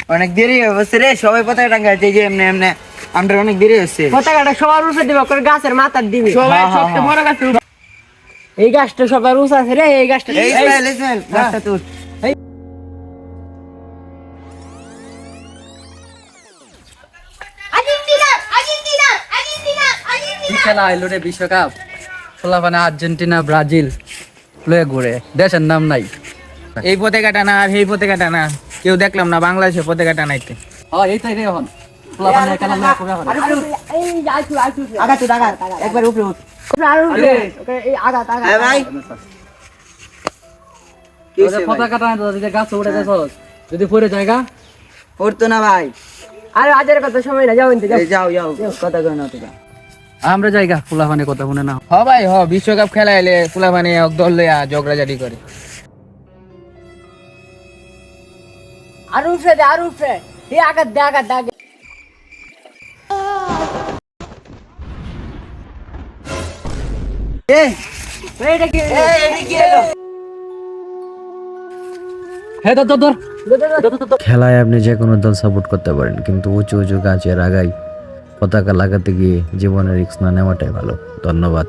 অনেক দেরি হচ্ছে রে, সবাই পতাকা টাঙ্গাইছে, যে এমনি এমনি আমরা অনেক দেরি হচ্ছে। পতাকাটা সবার উপরে দিবে, করে গাছের মাথার দিবে। সবাই সবচেয়ে বড় গাছ। এই গাছটা সবার উঁচু আছে রে, এই গাছটা এই ইসমাইল, ইসমাইল, গাছটা তুল। কি খেলা আইলো রে বিশ্বকাপ, পোলাপানে আর্জেন্টিনা ব্রাজিল লয়ে ঘুরে, দেশের নাম নাই। এই পতাকাটা না আর এই পতাকাটা না, কেউ দেখলাম না বাংলাদেশের পতাকাটা নাইতে। এইটাই রে এখন পোলাপানে খেলা লয়ে ঘুরে এখন। এই আইছু আইছু আঘাত উঠ, আঘাত, একবার উপরে উঠ। আর উপরে ওকে এই আঘাত আঘাত। হ্যাঁ ভাই, কি হইছে ভাই? পতাকাটা যদি গাছ উড়ে যাস, যদি পড়ে জায়গা উঠতো না ভাই। আরে আজের কত সময় না, যাও এনতে যাও। এই যাও যাও, কথা কই না তোরা। আমরা জায়গা পোলাপানে কথা শুনে না। হ ভাই হ, বিশ্বকাপ খেলা এলে ফুলাবানি দল লইয়া ঝগড়াঝাটি করে। আর উপরে দে, আর উপরে এই আঘাত দে, আঘাত দে। এইটা কি? হ্যাঁ ধর ধর। খেলায় আপনি যে কোনো দল সাপোর্ট করতে পারেন, কিন্তু উঁচু উঁচু গাছের আগায় পতাকা লাগাতে গিয়ে জীবনের রিস্ক না নেওয়াটাই ভালো। ধন্যবাদ।